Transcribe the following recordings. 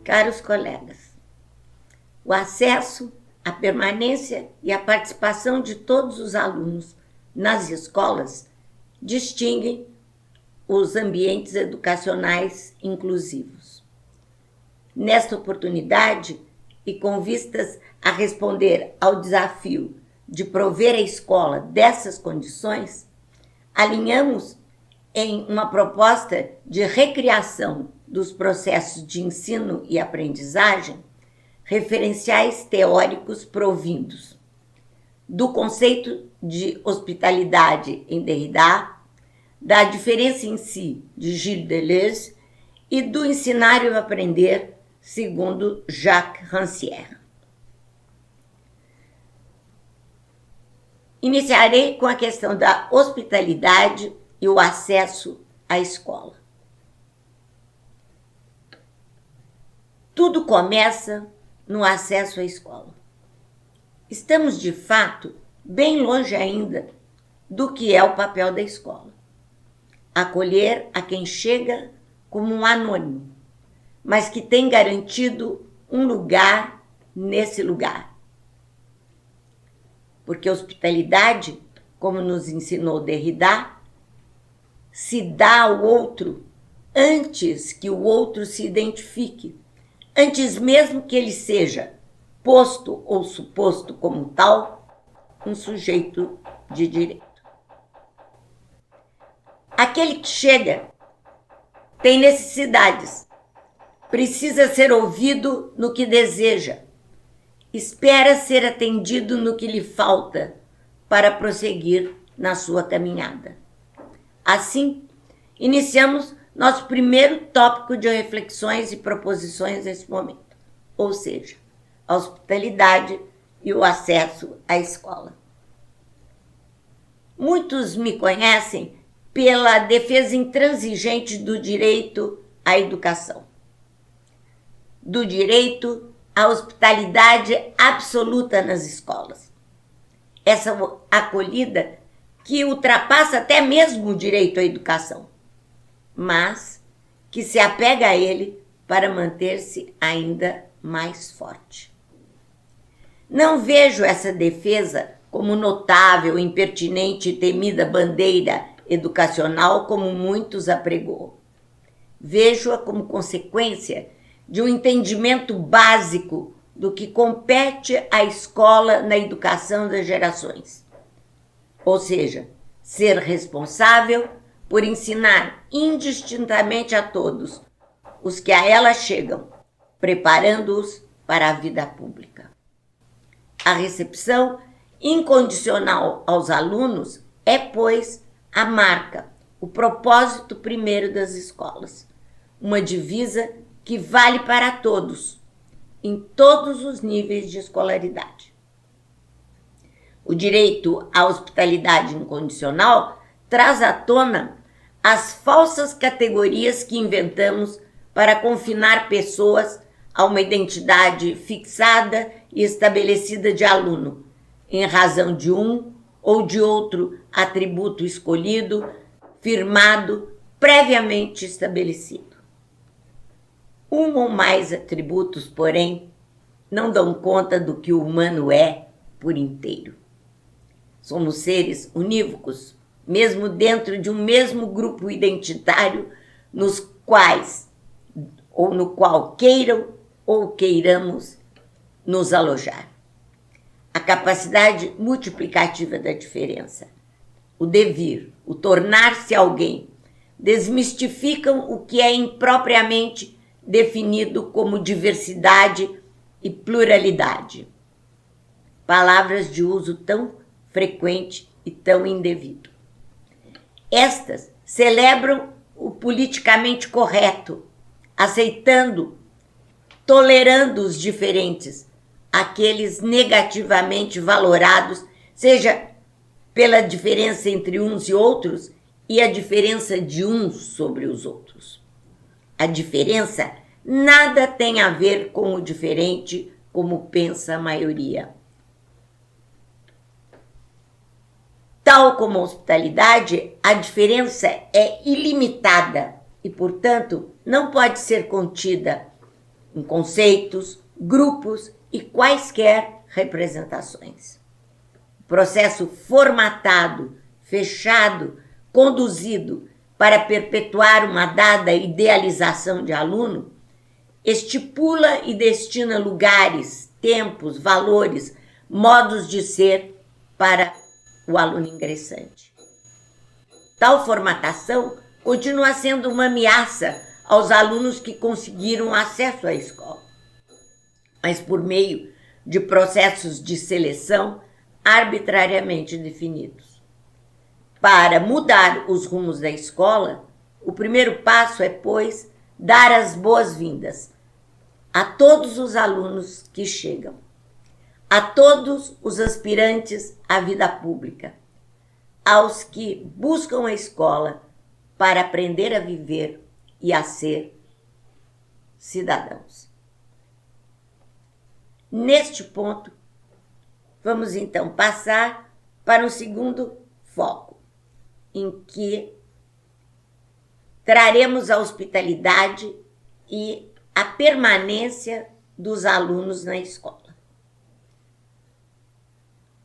Caros colegas, o acesso, a permanência e a participação de todos os alunos nas escolas distinguem os ambientes educacionais inclusivos. Nesta oportunidade, e com vistas a responder ao desafio de prover a escola dessas condições, alinhamos em uma proposta de recriação dos processos de ensino e aprendizagem referenciais teóricos provindos do conceito de hospitalidade em Derrida, da diferença em si de Gilles Deleuze e do ensinar e aprender segundo Jacques Rancière. Iniciarei com a questão da hospitalidade e o acesso à escola. Tudo começa no acesso à escola. Estamos, de fato, bem longe ainda do que é o papel da escola. Acolher a quem chega como um anônimo, mas que tem garantido um lugar nesse lugar. Porque a hospitalidade, como nos ensinou Derrida, se dá ao outro antes que o outro se identifique, antes mesmo que ele seja posto ou suposto como tal, um sujeito de direito. Aquele que chega tem necessidades, precisa ser ouvido no que deseja, espera ser atendido no que lhe falta para prosseguir na sua caminhada. Assim, iniciamos nosso primeiro tópico de reflexões e proposições nesse momento, ou seja, a hospitalidade e o acesso à escola. Muitos me conhecem pela defesa intransigente do direito à educação, do direito à hospitalidade absoluta nas escolas. Essa acolhida que ultrapassa até mesmo o direito à educação, mas que se apega a ele para manter-se ainda mais forte. Não vejo essa defesa como notável, impertinente e temida bandeira educacional como muitos apregoam. Vejo-a como consequência de um entendimento básico do que compete à escola na educação das gerações. Ou seja, ser responsável por ensinar indistintamente a todos os que a ela chegam, preparando-os para a vida pública. A recepção incondicional aos alunos é, pois, a marca, o propósito primeiro das escolas, uma divisa que vale para todos, em todos os níveis de escolaridade. O direito à hospitalidade incondicional traz à tona as falsas categorias que inventamos para confinar pessoas a uma identidade fixada e estabelecida de aluno, em razão de um ou de outro atributo escolhido, firmado, previamente estabelecido. Um ou mais atributos, porém, não dão conta do que o humano é por inteiro. Somos seres unívocos, mesmo dentro de um mesmo grupo identitário, nos quais ou no qual queiram ou queiramos nos alojar. A capacidade multiplicativa da diferença, o devir, o tornar-se alguém, desmistificam o que é impropriamente definido como diversidade e pluralidade. Palavras de uso tão frequente e tão indevido. Estas celebram o politicamente correto, aceitando, tolerando os diferentes, aqueles negativamente valorados, seja pela diferença entre uns e outros e a diferença de uns sobre os outros. A diferença nada tem a ver com o diferente, como pensa a maioria. Tal como a hospitalidade, a diferença é ilimitada e, portanto, não pode ser contida em conceitos, grupos e quaisquer representações. O processo formatado, fechado, conduzido para perpetuar uma dada idealização de aluno, estipula e destina lugares, tempos, valores, modos de ser para o aluno ingressante. Tal formatação continua sendo uma ameaça aos alunos que conseguiram acesso à escola, mas por meio de processos de seleção arbitrariamente definidos. Para mudar os rumos da escola, o primeiro passo é, pois, dar as boas-vindas a todos os alunos que chegam, a todos os aspirantes à vida pública, aos que buscam a escola para aprender a viver e a ser cidadãos. Neste ponto, vamos então passar para um segundo foco, em que traremos a hospitalidade e a permanência dos alunos na escola.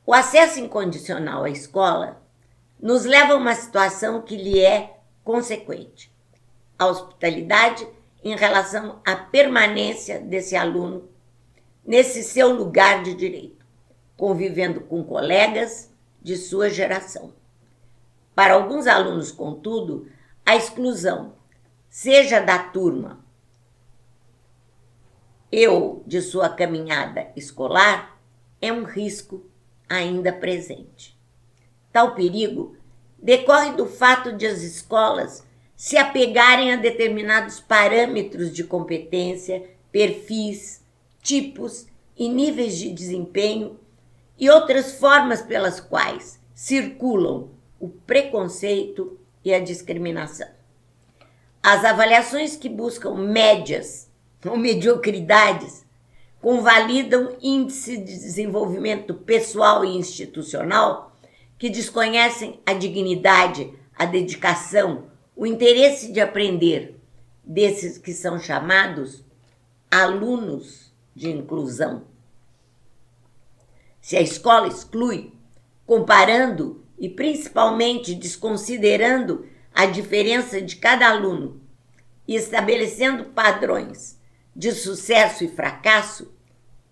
O acesso incondicional à escola nos leva a uma situação que lhe é consequente: a hospitalidade em relação à permanência desse aluno nesse seu lugar de direito, convivendo com colegas de sua geração. Para alguns alunos, contudo, a exclusão, seja da turma ou de sua caminhada escolar, é um risco ainda presente. Tal perigo decorre do fato de as escolas se apegarem a determinados parâmetros de competência, perfis, tipos e níveis de desempenho e outras formas pelas quais circulam o preconceito e a discriminação. As avaliações que buscam médias ou mediocridades convalidam índices de desenvolvimento pessoal e institucional que desconhecem a dignidade, a dedicação, o interesse de aprender desses que são chamados alunos de inclusão. Se a escola exclui, comparando e principalmente desconsiderando a diferença de cada aluno e estabelecendo padrões de sucesso e fracasso,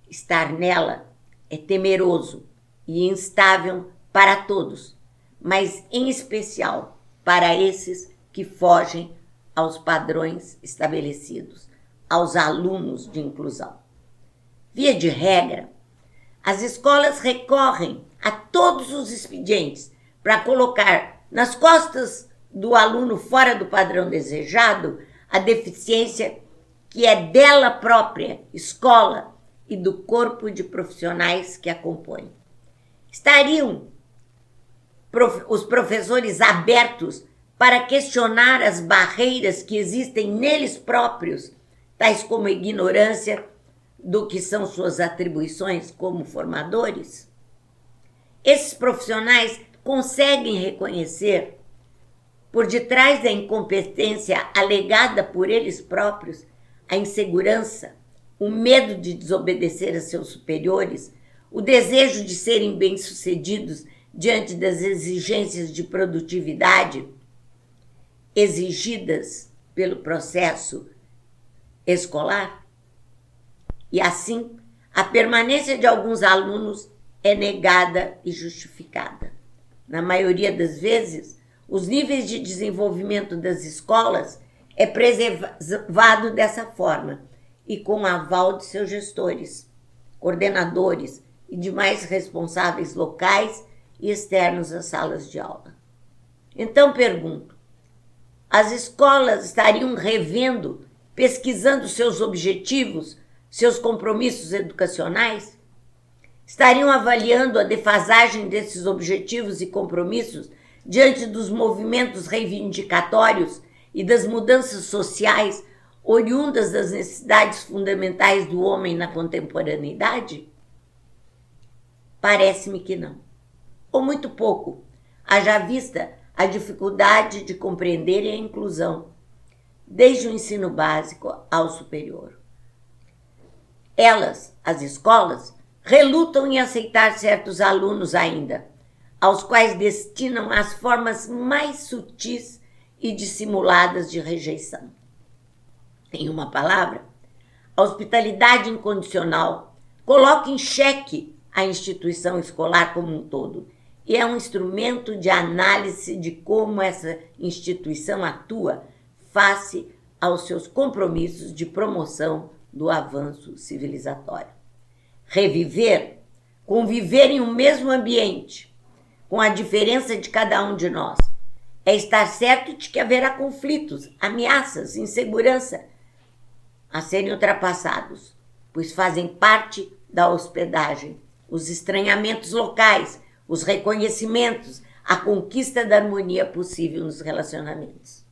estar nela é temeroso e instável para todos, mas em especial para esses que fogem aos padrões estabelecidos, aos alunos de inclusão. Via de regra, as escolas recorrem a todos os expedientes para colocar nas costas do aluno fora do padrão desejado a deficiência que é dela própria, escola, e do corpo de profissionais que a compõem. Estariam os professores abertos para questionar as barreiras que existem neles próprios, tais como a ignorância do que são suas atribuições como formadores? Esses profissionais conseguem reconhecer, por detrás da incompetência alegada por eles próprios, a insegurança, o medo de desobedecer a seus superiores, o desejo de serem bem-sucedidos diante das exigências de produtividade exigidas pelo processo escolar? E assim, a permanência de alguns alunos é negada e justificada. Na maioria das vezes, os níveis de desenvolvimento das escolas é preservado dessa forma e com o aval de seus gestores, coordenadores e demais responsáveis locais e externos às salas de aula. Então pergunto, as escolas estariam revendo, pesquisando seus objetivos, seus compromissos educacionais? Estariam avaliando a defasagem desses objetivos e compromissos diante dos movimentos reivindicatórios e das mudanças sociais oriundas das necessidades fundamentais do homem na contemporaneidade? Parece-me que não. Ou muito pouco, haja vista a dificuldade de compreender a inclusão, desde o ensino básico ao superior. Elas, as escolas, relutam em aceitar certos alunos ainda, aos quais destinam as formas mais sutis e dissimuladas de rejeição. Em uma palavra, a hospitalidade incondicional coloca em xeque a instituição escolar como um todo e é um instrumento de análise de como essa instituição atua face aos seus compromissos de promoção do avanço civilizatório. Reviver, conviver em um mesmo ambiente, com a diferença de cada um de nós, é estar certo de que haverá conflitos, ameaças, insegurança a serem ultrapassados, pois fazem parte da hospedagem, os estranhamentos locais, os reconhecimentos, a conquista da harmonia possível nos relacionamentos.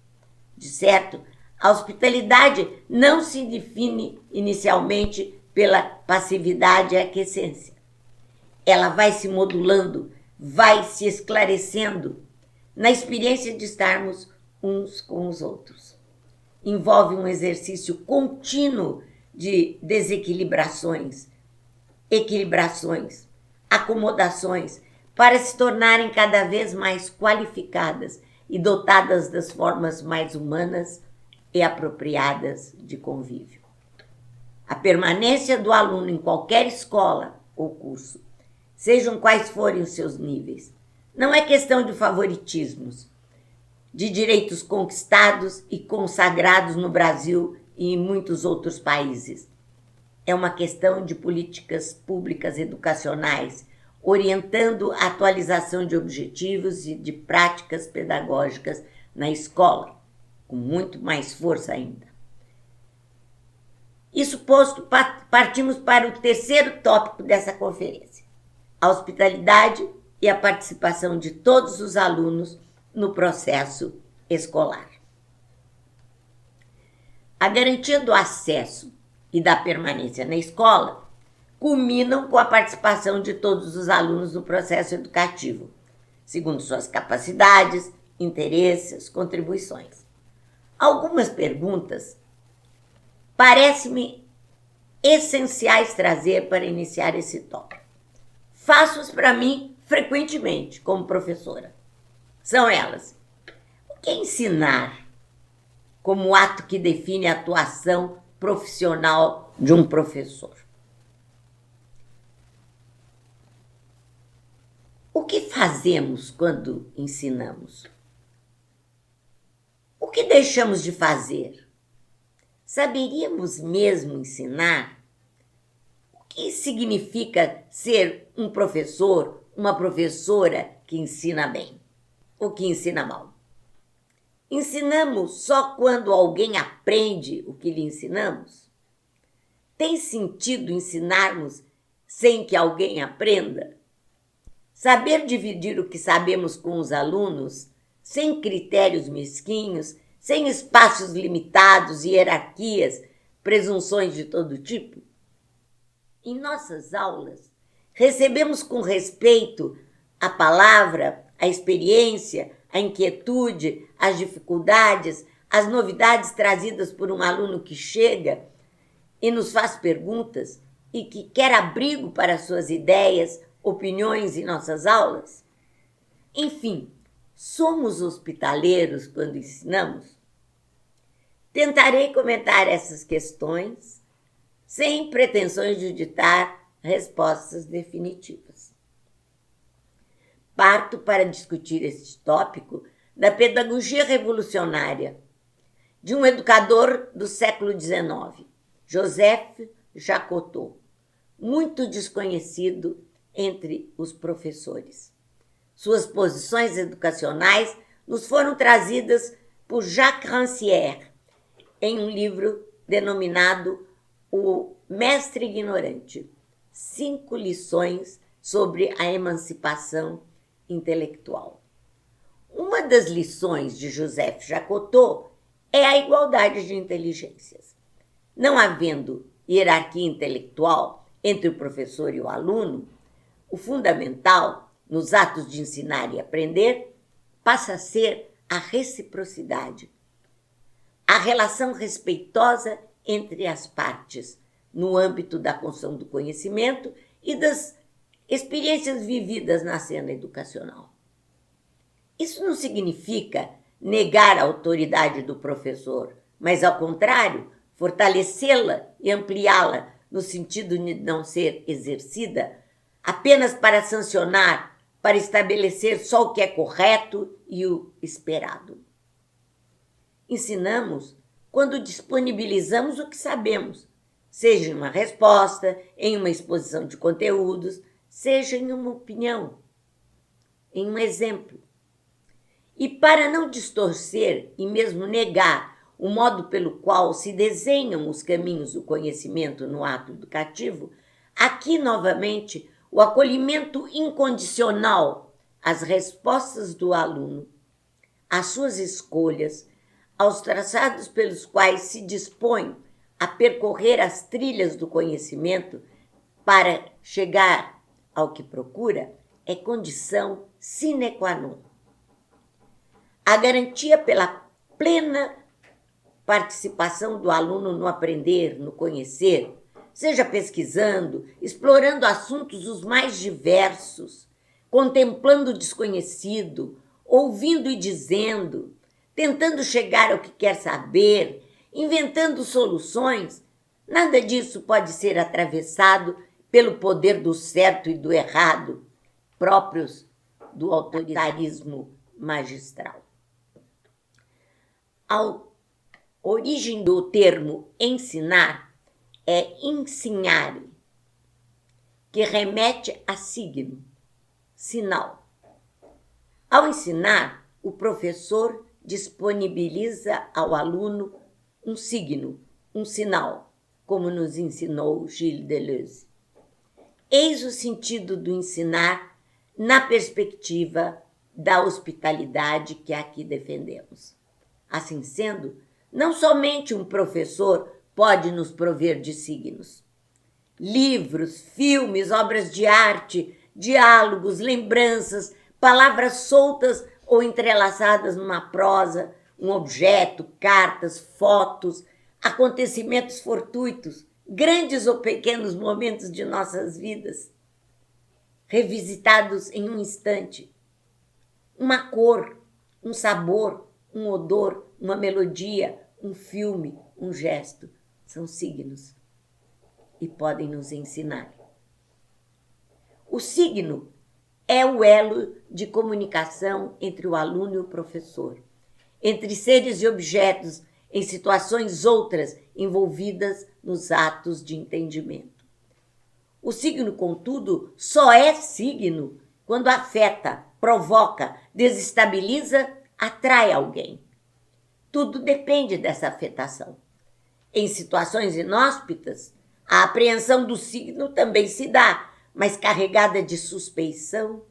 De certo, a hospitalidade não se define inicialmente pela passividade e aquiescência. Ela vai se modulando, vai se esclarecendo na experiência de estarmos uns com os outros. Envolve um exercício contínuo de desequilibrações, equilibrações, acomodações, para se tornarem cada vez mais qualificadas e dotadas das formas mais humanas e apropriadas de convívio. A permanência do aluno em qualquer escola ou curso, sejam quais forem os seus níveis, não é questão de favoritismos, de direitos conquistados e consagrados no Brasil e em muitos outros países. É uma questão de políticas públicas educacionais, orientando a atualização de objetivos e de práticas pedagógicas na escola, com muito mais força ainda. Isso posto, partimos para o terceiro tópico dessa conferência: a hospitalidade e a participação de todos os alunos no processo escolar. A garantia do acesso e da permanência na escola culminam com a participação de todos os alunos no processo educativo, segundo suas capacidades, interesses, contribuições. Algumas perguntas parecem-me essenciais trazer para iniciar esse tópico. Faço-as para mim frequentemente como professora. São elas: o que é ensinar como ato que define a atuação profissional de um professor? O que fazemos quando ensinamos? O que deixamos de fazer? Saberíamos mesmo ensinar? O que significa ser um professor, uma professora que ensina bem? O que ensina mal? Ensinamos só quando alguém aprende o que lhe ensinamos? Tem sentido ensinarmos sem que alguém aprenda? Saber dividir o que sabemos com os alunos, sem critérios mesquinhos, sem espaços limitados, hierarquias, presunções de todo tipo? Em nossas aulas, recebemos com respeito a palavra, a experiência, a inquietude, as dificuldades, as novidades trazidas por um aluno que chega e nos faz perguntas e que quer abrigo para suas ideias, opiniões em nossas aulas? Enfim, somos hospitaleiros quando ensinamos? Tentarei comentar essas questões sem pretensões de ditar respostas definitivas. Parto para discutir este tópico da pedagogia revolucionária de um educador do século XIX, Joseph Jacotot, muito desconhecido entre os professores. Suas posições educacionais nos foram trazidas por Jacques Rancière em um livro denominado O Mestre Ignorante, 5 lições sobre a emancipação intelectual. Uma das lições de Joseph Jacotot é a igualdade de inteligências. Não havendo hierarquia intelectual entre o professor e o aluno, o fundamental nos atos de ensinar e aprender passa a ser a reciprocidade, a relação respeitosa entre as partes, no âmbito da construção do conhecimento e das experiências vividas na cena educacional. Isso não significa negar a autoridade do professor, mas, ao contrário, fortalecê-la e ampliá-la no sentido de não ser exercida apenas para sancionar, para estabelecer só o que é correto e o esperado. Ensinamos quando disponibilizamos o que sabemos, seja em uma resposta, em uma exposição de conteúdos, seja em uma opinião, em um exemplo. E para não distorcer e mesmo negar o modo pelo qual se desenham os caminhos do conhecimento no ato educativo, aqui novamente o acolhimento incondicional às respostas do aluno, às suas escolhas, aos traçados pelos quais se dispõe a percorrer as trilhas do conhecimento para chegar ao que procura, é condição sine qua non. A garantia pela plena participação do aluno no aprender, no conhecer, seja pesquisando, explorando assuntos os mais diversos, contemplando o desconhecido, ouvindo e dizendo, tentando chegar ao que quer saber, inventando soluções, nada disso pode ser atravessado pelo poder do certo e do errado, próprios do autoritarismo magistral. A origem do termo ensinar é insignare, que remete a signo, sinal. Ao ensinar, o professor disponibiliza ao aluno um signo, um sinal, como nos ensinou Gilles Deleuze. Eis o sentido do ensinar na perspectiva da hospitalidade que aqui defendemos. Assim sendo, não somente um professor pode nos prover de signos. Livros, filmes, obras de arte, diálogos, lembranças, palavras soltas ou entrelaçadas numa prosa, um objeto, cartas, fotos, acontecimentos fortuitos, grandes ou pequenos momentos de nossas vidas, revisitados em um instante. Uma cor, um sabor, um odor, uma melodia, um filme, um gesto, são signos e podem nos ensinar. O signo é o elo de comunicação entre o aluno e o professor, entre seres e objetos em situações outras envolvidas nos atos de entendimento. O signo, contudo, só é signo quando afeta, provoca, desestabiliza, atrai alguém. Tudo depende dessa afetação. Em situações inóspitas, a apreensão do signo também se dá, mas carregada de suspeição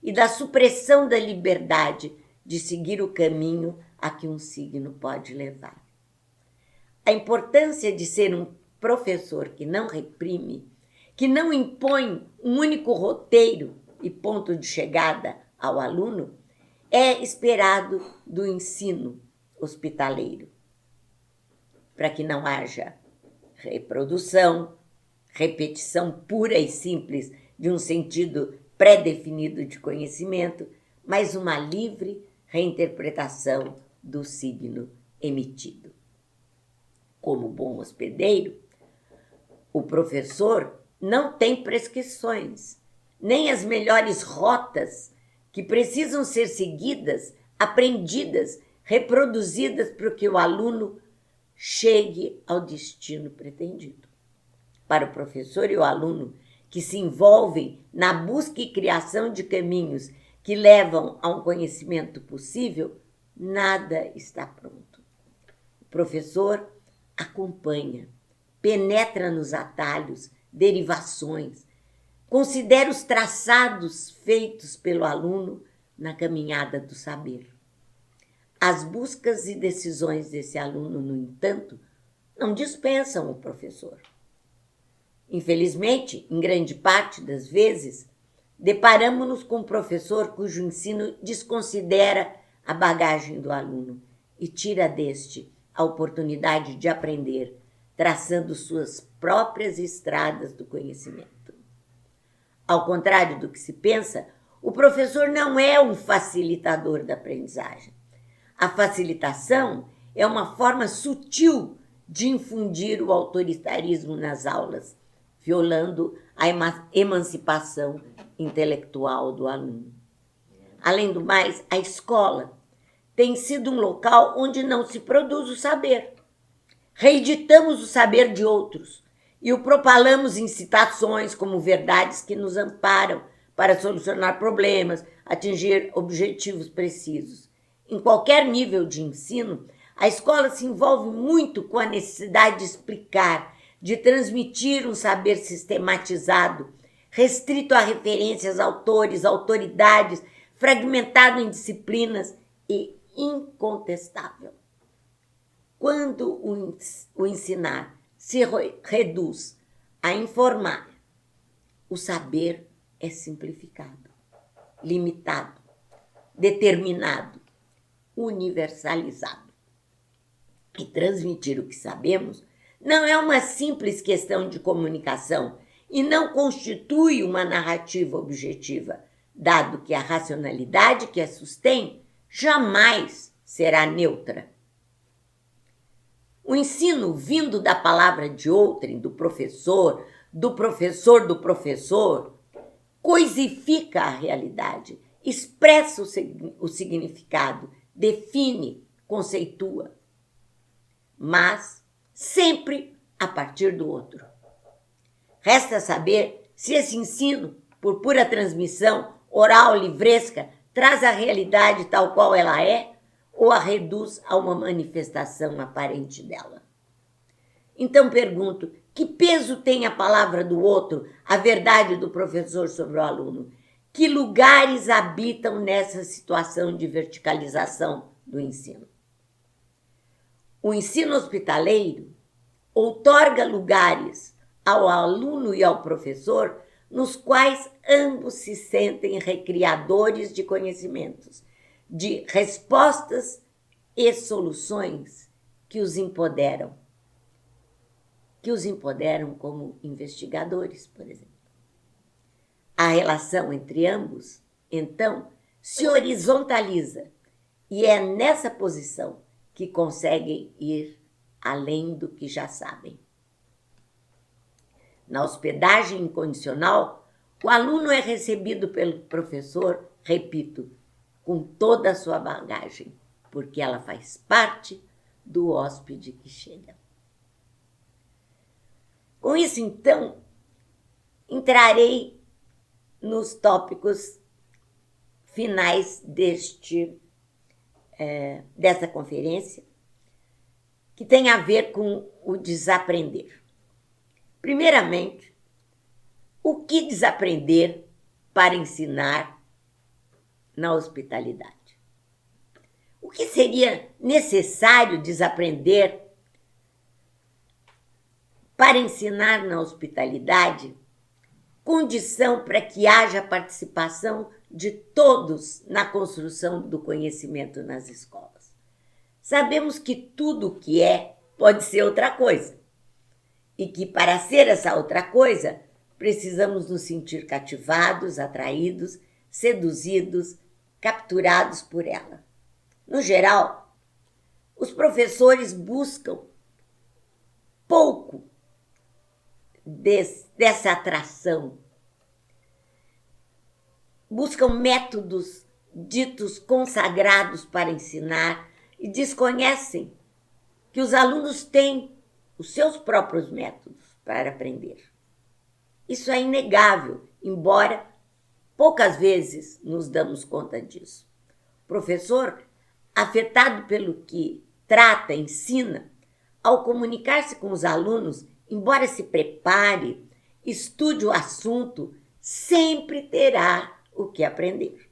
e da supressão da liberdade de seguir o caminho a que um signo pode levar. A importância de ser um professor que não reprime, que não impõe um único roteiro e ponto de chegada ao aluno, é esperado do ensino hospitaleiro, para que não haja reprodução, repetição pura e simples de um sentido pré-definido de conhecimento, mas uma livre reinterpretação do signo emitido. Como bom hospedeiro, o professor não tem prescrições, nem as melhores rotas que precisam ser seguidas, aprendidas, reproduzidas para que o aluno chegue ao destino pretendido. Para o professor e o aluno que se envolvem na busca e criação de caminhos que levam a um conhecimento possível, nada está pronto. O professor acompanha, penetra nos atalhos, derivações, considera os traçados feitos pelo aluno na caminhada do saber. As buscas e decisões desse aluno, no entanto, não dispensam o professor. Infelizmente, em grande parte das vezes, deparamos-nos com um professor cujo ensino desconsidera a bagagem do aluno e tira deste a oportunidade de aprender, traçando suas próprias estradas do conhecimento. Ao contrário do que se pensa, o professor não é um facilitador da aprendizagem. A facilitação é uma forma sutil de infundir o autoritarismo nas aulas, violando a emancipação intelectual do aluno. Além do mais, a escola tem sido um local onde não se produz o saber. Reeditamos o saber de outros e o propalamos em citações como verdades que nos amparam para solucionar problemas, atingir objetivos precisos. Em qualquer nível de ensino, a escola se envolve muito com a necessidade de explicar, de transmitir um saber sistematizado, restrito a referências, autores, autoridades, fragmentado em disciplinas e incontestável. Quando o ensinar se reduz a informar, o saber é simplificado, limitado, determinado, universalizado. E transmitir o que sabemos não é uma simples questão de comunicação e não constitui uma narrativa objetiva, dado que a racionalidade que a sustém jamais será neutra. O ensino vindo da palavra de outrem, do professor, coisifica a realidade, expressa o significado, define, conceitua, mas sempre a partir do outro. Resta saber se esse ensino, por pura transmissão, oral, livresca, traz a realidade tal qual ela é ou a reduz a uma manifestação aparente dela. Então pergunto, que peso tem a palavra do outro, a verdade do professor sobre o aluno? Que lugares habitam nessa situação de verticalização do ensino? O ensino hospitaleiro outorga lugares ao aluno e ao professor nos quais ambos se sentem recriadores de conhecimentos, de respostas e soluções que os empoderam como investigadores, por exemplo. A relação entre ambos, então, se horizontaliza e é nessa posição que conseguem ir além do que já sabem. Na hospedagem incondicional, o aluno é recebido pelo professor, repito, com toda a sua bagagem, porque ela faz parte do hóspede que chega. Com isso, então, entrarei nos tópicos finais dessa conferência, que tem a ver com o desaprender. Primeiramente, o que desaprender para ensinar na hospitalidade? O que seria necessário desaprender para ensinar na hospitalidade, condição para que haja participação de todos na construção do conhecimento nas escolas? Sabemos que tudo o que é pode ser outra coisa e que para ser essa outra coisa precisamos nos sentir cativados, atraídos, seduzidos, capturados por ela. No geral, os professores buscam pouco dessa atração. Buscam métodos ditos consagrados para ensinar e desconhecem que os alunos têm os seus próprios métodos para aprender. Isso é inegável, embora poucas vezes nos damos conta disso. O professor, afetado pelo que trata, ensina, ao comunicar-se com os alunos, embora se prepare, estude o assunto, sempre terá o que aprender.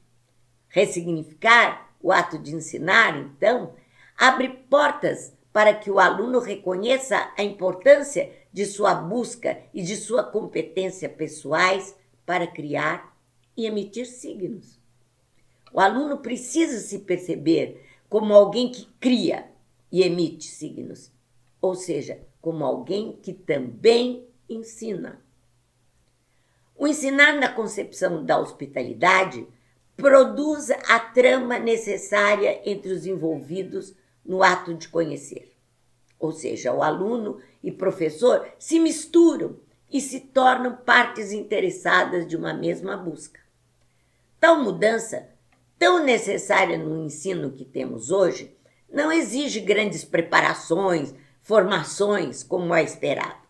Ressignificar o ato de ensinar, então, abre portas para que o aluno reconheça a importância de sua busca e de sua competência pessoais para criar e emitir signos. O aluno precisa se perceber como alguém que cria e emite signos, ou seja, como alguém que também ensina. O ensinar na concepção da hospitalidade produz a trama necessária entre os envolvidos no ato de conhecer. Ou seja, o aluno e professor se misturam e se tornam partes interessadas de uma mesma busca. Tal mudança, tão necessária no ensino que temos hoje, não exige grandes preparações, formações, como é esperado.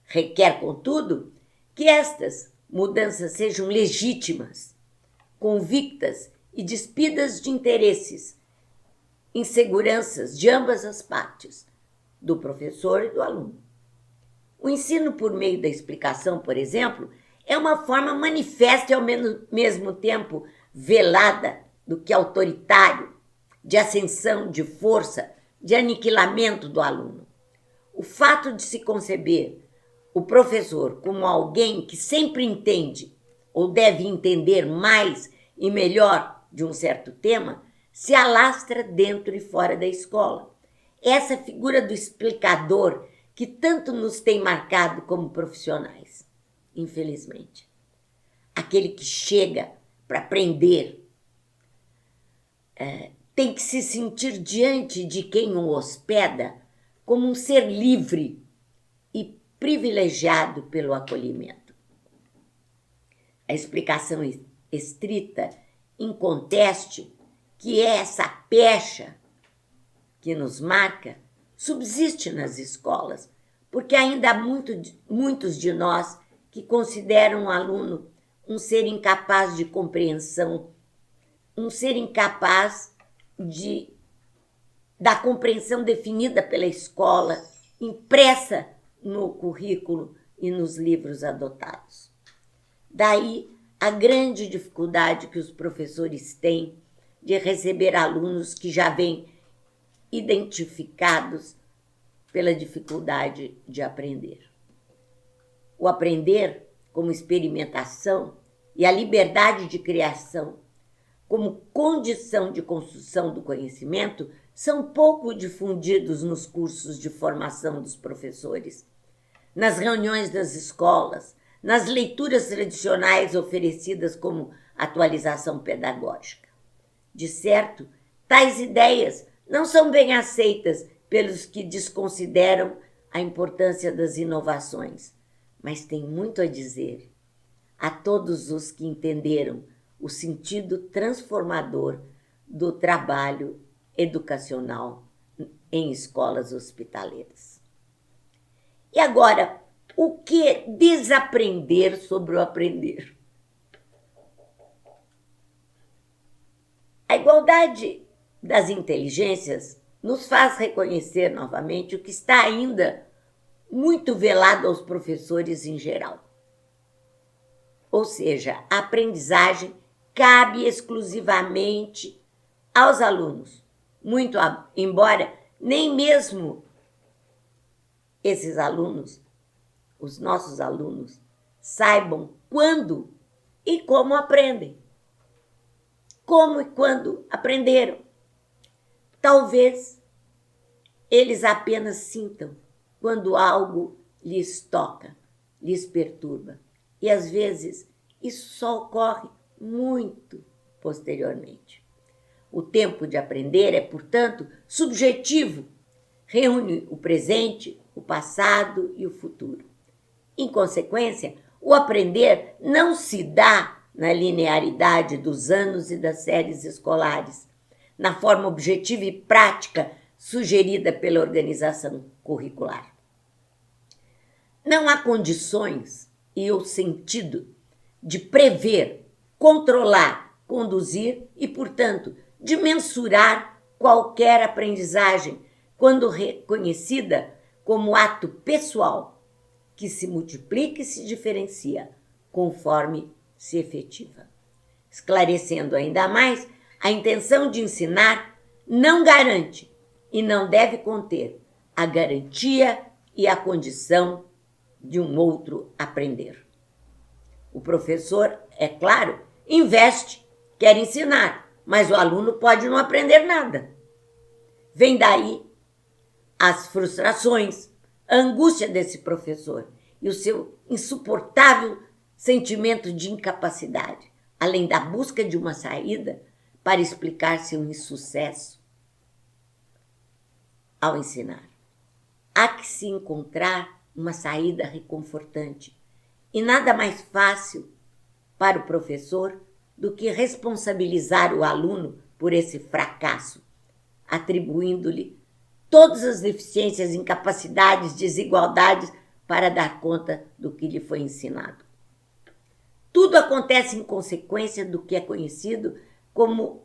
Requer, contudo, que estas mudanças sejam legítimas, convictas e despidas de interesses, inseguranças de ambas as partes, do professor e do aluno. O ensino por meio da explicação, por exemplo, é uma forma manifesta e ao mesmo tempo velada do que autoritário, de ascensão, de força, de aniquilamento do aluno. O fato de se conceber o professor como alguém que sempre entende ou deve entender mais e melhor de um certo tema, se alastra dentro e fora da escola. Essa figura do explicador que tanto nos tem marcado como profissionais, infelizmente. Aquele que chega para aprender tem que se sentir diante de quem o hospeda como um ser livre e privilegiado pelo acolhimento. A explicação estrita, inconteste, que é essa pecha que nos marca, subsiste nas escolas, porque ainda há muitos de nós que consideram o aluno um ser incapaz de compreensão, um ser incapaz da compreensão definida pela escola, impressa no currículo e nos livros adotados. Daí a grande dificuldade que os professores têm de receber alunos que já vêm identificados pela dificuldade de aprender. O aprender como experimentação e a liberdade de criação como condição de construção do conhecimento são pouco difundidos nos cursos de formação dos professores, nas reuniões das escolas, nas leituras tradicionais oferecidas como atualização pedagógica. De certo, tais ideias não são bem aceitas pelos que desconsideram a importância das inovações, mas tem muito a dizer a todos os que entenderam o sentido transformador do trabalho educacional em escolas hospitaleiras. E agora, o que desaprender sobre o aprender? A igualdade das inteligências nos faz reconhecer novamente o que está ainda muito velado aos professores em geral. Ou seja, a aprendizagem cabe exclusivamente aos alunos, muito embora nem mesmo esses alunos, os nossos alunos, saibam quando e como aprendem. Como e quando aprenderam. Talvez eles apenas sintam quando algo lhes toca, lhes perturba. E às vezes isso só ocorre muito posteriormente. O tempo de aprender é, portanto, subjetivo, reúne o presente, o passado e o futuro. Em consequência, o aprender não se dá na linearidade dos anos e das séries escolares, na forma objetiva e prática sugerida pela organização curricular. Não há condições e o sentido de prever, controlar, conduzir e, portanto, de mensurar qualquer aprendizagem quando reconhecida como ato pessoal que se multiplica e se diferencia conforme se efetiva. Esclarecendo ainda mais, a intenção de ensinar não garante e não deve conter a garantia e a condição de um outro aprender. O professor, é claro, investe, quer ensinar, mas o aluno pode não aprender nada. Vem daí as frustrações, a angústia desse professor e o seu insuportável sentimento de incapacidade, além da busca de uma saída para explicar seu insucesso ao ensinar. Há que se encontrar uma saída reconfortante e nada mais fácil para o professor do que responsabilizar o aluno por esse fracasso, atribuindo-lhe todas as deficiências, incapacidades, desigualdades para dar conta do que lhe foi ensinado. Tudo acontece em consequência do que é conhecido como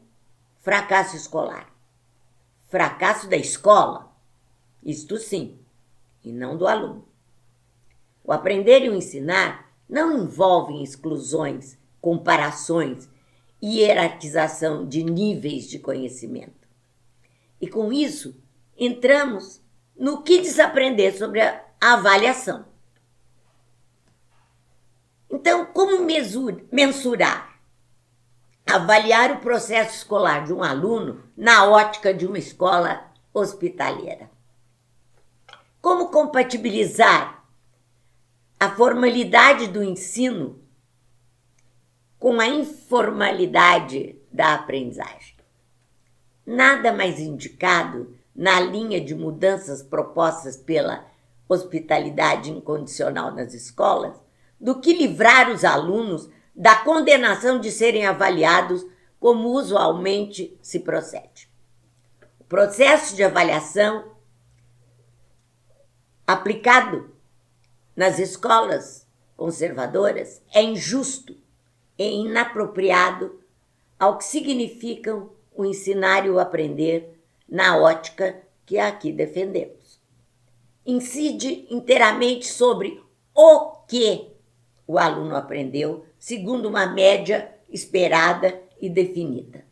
fracasso escolar. Fracasso da escola, isto sim, e não do aluno. O aprender e o ensinar não envolvem exclusões, comparações e hierarquização de níveis de conhecimento. E com isso, entramos no que desaprender sobre a avaliação. Então, como mensurar, avaliar o processo escolar de um aluno na ótica de uma escola hospitaleira? Como compatibilizar a formalidade do ensino com a informalidade da aprendizagem? Nada mais indicado na linha de mudanças propostas pela hospitalidade incondicional nas escolas do que livrar os alunos da condenação de serem avaliados como usualmente se procede. O processo de avaliação aplicado nas escolas conservadoras é injusto e inapropriado ao que significam o ensinar e o aprender na ótica que aqui defendemos. Incide inteiramente sobre o que o aluno aprendeu, segundo uma média esperada e definida.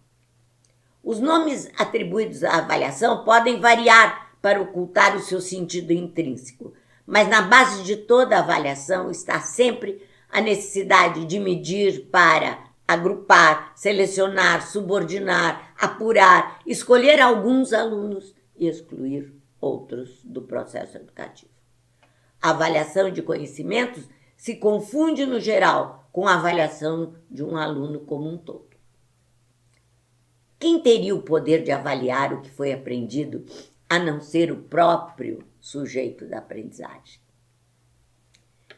Os nomes atribuídos à avaliação podem variar para ocultar o seu sentido intrínseco, mas na base de toda avaliação está sempre a necessidade de medir para agrupar, selecionar, subordinar, apurar, escolher alguns alunos e excluir outros do processo educativo. A avaliação de conhecimentos se confunde, no geral, com a avaliação de um aluno como um todo. Quem teria o poder de avaliar o que foi aprendido, a não ser o próprio sujeito da aprendizagem?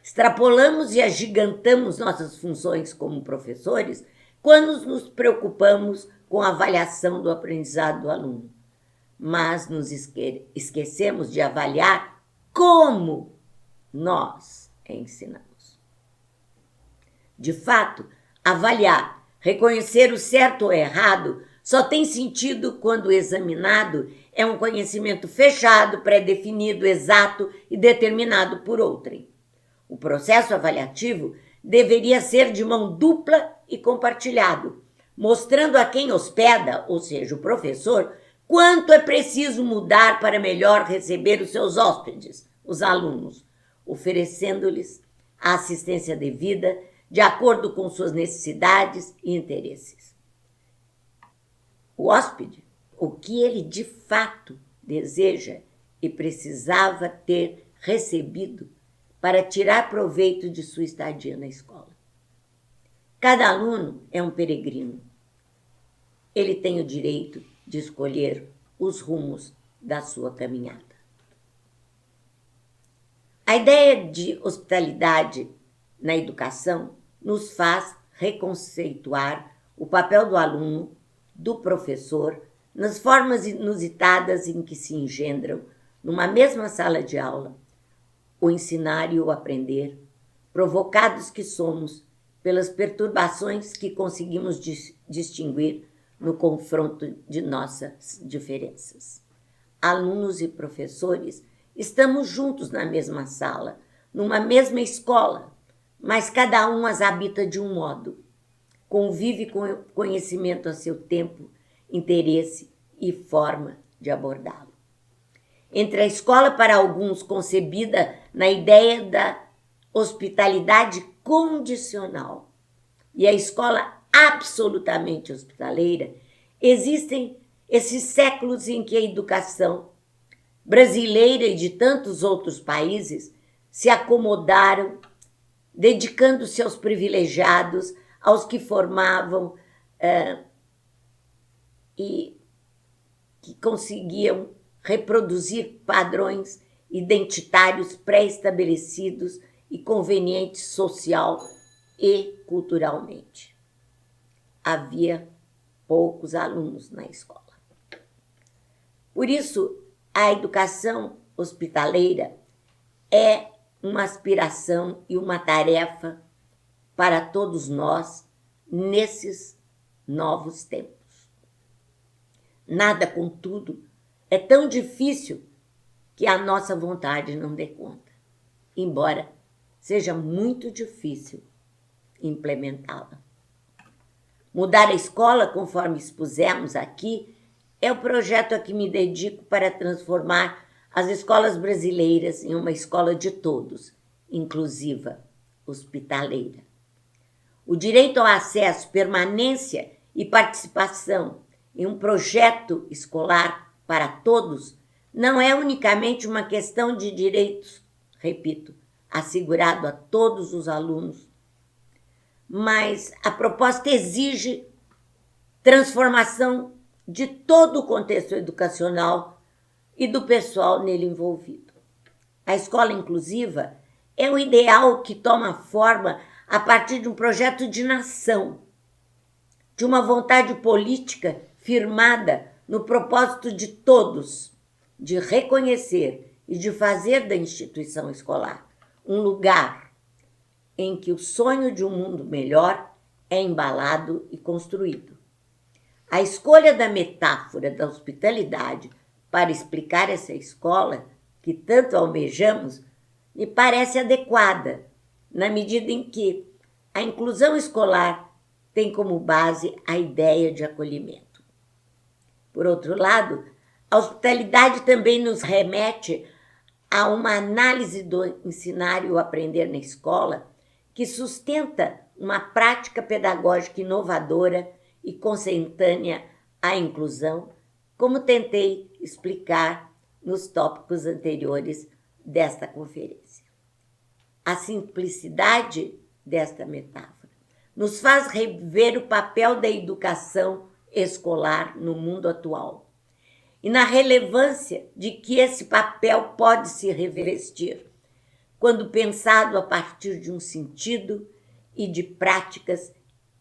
Extrapolamos e agigantamos nossas funções como professores quando nos preocupamos com a avaliação do aprendizado do aluno, mas nos esquecemos de avaliar como nós ensinamos. De fato, avaliar, reconhecer o certo ou errado só tem sentido quando o examinado é um conhecimento fechado, pré-definido, exato e determinado por outrem. O processo avaliativo deveria ser de mão dupla e compartilhado, mostrando a quem hospeda, ou seja, o professor, quanto é preciso mudar para melhor receber os seus hóspedes, os alunos, oferecendo-lhes a assistência devida de acordo com suas necessidades e interesses. O hóspede, o que ele de fato deseja e precisava ter recebido para tirar proveito de sua estadia na escola. Cada aluno é um peregrino. Ele tem o direito de escolher os rumos da sua caminhada. A ideia de hospitalidade na educação nos faz reconceituar o papel do aluno, do professor, nas formas inusitadas em que se engendram, numa mesma sala de aula, o ensinar e o aprender, provocados que somos pelas perturbações que conseguimos distinguir no confronto de nossas diferenças. Alunos e professores estamos juntos na mesma sala, numa mesma escola, mas cada um as habita de um modo. Convive com o conhecimento a seu tempo, interesse e forma de abordá-lo. Entre a escola, para alguns, concebida na ideia da hospitalidade condicional, e a escola absolutamente hospitaleira, existem esses séculos em que a educação brasileira e de tantos outros países se acomodaram, dedicando-se aos privilegiados, aos que formavam e que conseguiam reproduzir padrões identitários pré-estabelecidos e convenientes social e culturalmente. Havia poucos alunos na escola. Por isso, a educação hospitaleira é uma aspiração e uma tarefa para todos nós nesses novos tempos. Nada, contudo, é tão difícil que a nossa vontade não dê conta, embora seja muito difícil implementá-la. Mudar a escola, conforme expusemos aqui, é o projeto a que me dedico para transformar as escolas brasileiras em uma escola de todos, inclusiva, hospitaleira. O direito ao acesso, permanência e participação em um projeto escolar para todos não é unicamente uma questão de direitos, repito, assegurado a todos os alunos, mas a proposta exige transformação de todo o contexto educacional e do pessoal nele envolvido. A escola inclusiva é o ideal que toma forma a partir de um projeto de nação, de uma vontade política firmada no propósito de todos de reconhecer e de fazer da instituição escolar um lugar em que o sonho de um mundo melhor é embalado e construído. A escolha da metáfora da hospitalidade para explicar essa escola que tanto almejamos me parece adequada, na medida em que a inclusão escolar tem como base a ideia de acolhimento. Por outro lado, a hospitalidade também nos remete a uma análise do ensinar e o aprender na escola que sustenta uma prática pedagógica inovadora e consentânea à inclusão, como tentei explicar nos tópicos anteriores desta conferência. A simplicidade desta metáfora nos faz rever o papel da educação escolar no mundo atual e na relevância de que esse papel pode se revestir quando pensado a partir de um sentido e de práticas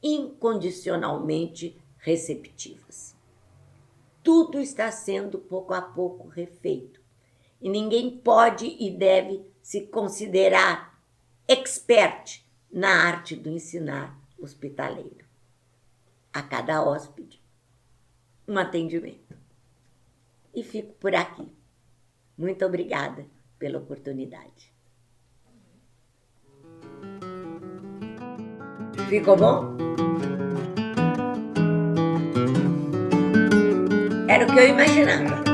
incondicionalmente receptivas. Tudo está sendo pouco a pouco refeito e ninguém pode e deve se considerar expert na arte do ensinar hospitaleiro. A cada hóspede, um atendimento. E fico por aqui. Muito obrigada pela oportunidade. Ficou bom? Era o que eu imaginava.